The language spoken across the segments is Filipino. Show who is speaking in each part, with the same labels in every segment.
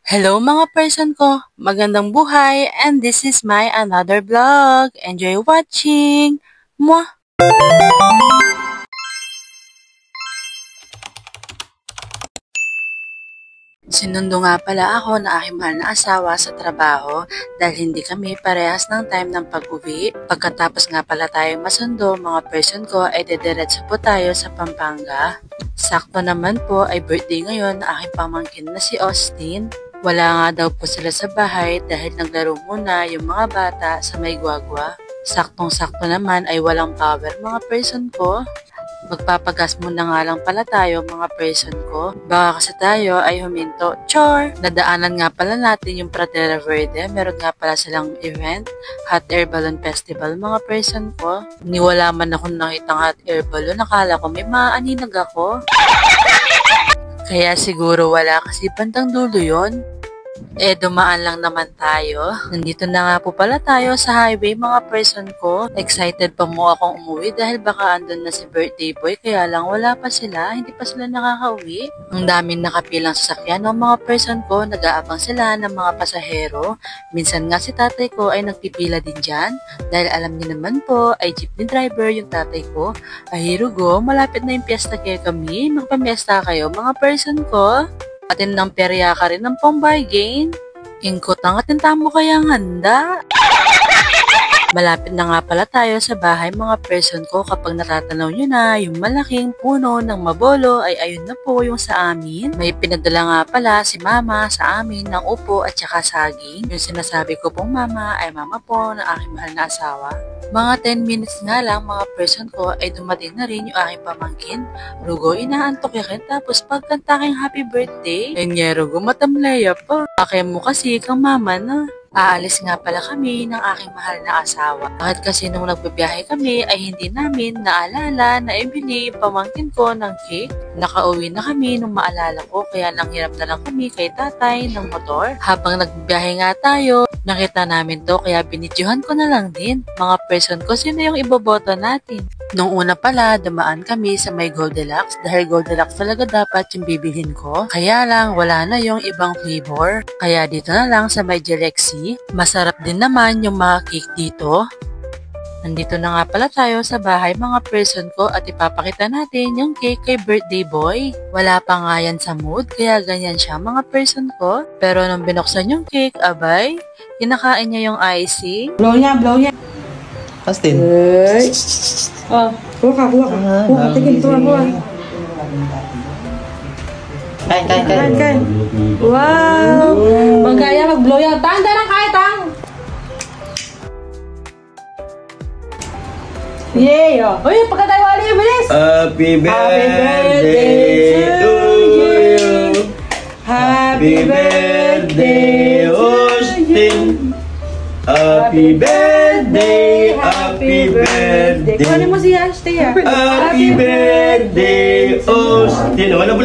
Speaker 1: Hello mga person ko, magandang buhay and this is my another vlog. Enjoy watching! Mwah! Sinundo nga pala ako na aking mahal na asawa sa trabaho dahil hindi kami parehas ng time ng pag-uwi. Pagkatapos nga pala tayong masundo, mga person ko ay dediretso po tayo sa Pampanga. Sakto naman po ay birthday ngayon na aking pamangkin na si Austin. Wala nga daw po sila sa bahay dahil naglaro muna yung mga bata sa may gwagwa. Saktong-sakto naman ay walang power mga person ko. Magpapagas muna nga lang pala tayo mga person ko. Baka kasi tayo ay huminto. Char! Nadaanan nga pala natin yung Pradera Verde. Meron nga pala silang event, Hot Air Balloon Festival mga person ko. Niwala man ako nakitang hot air balloon. Nakala ko may maaninag ako. Kaya siguro wala kasi bandang dulo yun. Dumaan lang naman tayo. Nandito na nga po pala tayo sa highway mga person ko. Excited pa mo akong umuwi dahil baka andun na si birthday boy. Kaya lang wala pa sila. Hindi pa sila nakakauwi. Ang daming nakapilang sasakyan ng mga person ko. Nag-aabang sila ng mga pasahero. Minsan nga si tatay ko ay nagpipila din dyan. Dahil alam niyo naman po ay jeepney driver yung tatay ko. Ay Rugo, malapit na yung piyesta kayo kami. Magpamiesta kayo mga person ko. Atin ng perya ka rin ng pang-bargain. Ingkot ang atin tamo kayang handa. Malapit na nga pala tayo sa bahay mga person ko. Kapag natatanaw nyo na yung malaking puno ng mabolo ay ayun na po yung sa amin. May pinadala nga pala si mama sa amin ng upo at saka saging. Yung sinasabi ko pong mama ay mama po ng aking mahal na asawa. Mga 10 minutes nga lang mga person ko ay dumating na rin yung aking pamangkin. Rugo, inaantok yakin tapos pagkantaking happy birthday. Rugo, matamlaya pa. Ake mo kasi kang mama na. Aalis nga pala kami ng aking mahal na asawa. Bakit kasi nung nagbibiyahe kami ay hindi namin naalala na ibili pamangkin ko ng cake. Nakauwi na kami nung maalala ko kaya nanghiram na lang kami kay tatay ng motor. Habang nagbibiyahe nga tayo, nakita namin to kaya binidyohan ko na lang din. Mga person ko, sino yung iboboto natin? Nung una pala, dumaan kami sa may Goldilocks dahil Goldilocks talaga dapat yung bibilhin ko. Kaya lang, wala na yung ibang flavor. Kaya dito na lang sa may Galaxy. Masarap din naman yung mga cake dito. Nandito na nga pala tayo sa bahay mga person ko at ipapakita natin yung cake kay birthday boy. Wala pa nga yan sa mood kaya ganyan siya mga person ko. Pero nung binuksan yung cake, abay, kinakain niya yung icing.
Speaker 2: Blow niya.
Speaker 3: Austin.
Speaker 2: Oh, kuha ka. Tingin, kuha. Kain. Wow! Magkaya mag-blow yan. Tang, kaya, tang! Yay! Uy, pagka tayo wali, bilis!
Speaker 3: Happy birthday to you! Happy birthday, Austin! Happy birthday!
Speaker 2: Kuhanin mo si Ashti ah.
Speaker 3: Happy birthday, Austin! Wala.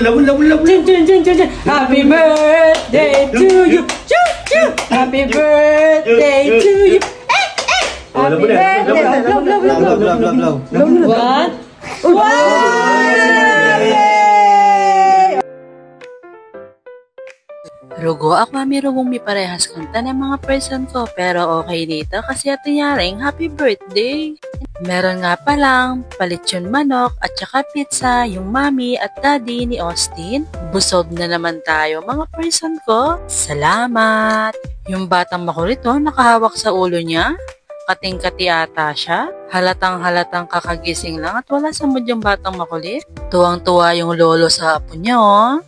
Speaker 2: Chin. Happy birthday to you! Happy birthday to you! Happy birthday! Blow. What?
Speaker 1: Rugo, ako mami Rugong may parehas kanta ng mga person ko pero okay dito kasi atinyaring happy birthday. Meron nga palang palitsyon manok at saka pizza yung mami at daddy ni Austin. Busog na naman tayo mga person ko. Salamat! Yung batang makulito nakahawak sa ulo niya. Kating-kati ata siya. Halatang kakagising lang at wala sa mood yung batang makulit. Tuwang-tuwa yung lolo sa apo niya oh.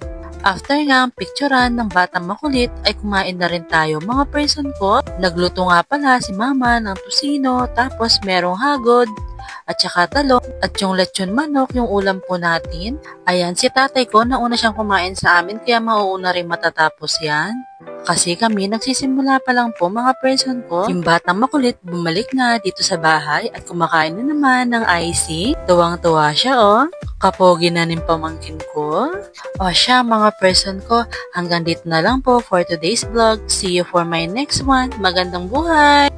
Speaker 1: After nga ang picturean ng batang makulit ay kumain na rin tayo mga person ko. Nagluto nga pala si mama ng tusino tapos merong hagod at saka talong at yung lechon manok yung ulam po natin. Ayan si tatay ko nauna siyang kumain sa amin kaya mauuna rin matatapos yan. Kasi kami nagsisimula pa lang po mga person ko. Yung batang makulit bumalik na dito sa bahay at kumakain na naman ng icing. Tuwang-tuwa siya oh. Kapogi na ng pamangkin ko. O siya mga person ko, hanggang dito na lang po for today's vlog. See you for my next one. Magandang buhay!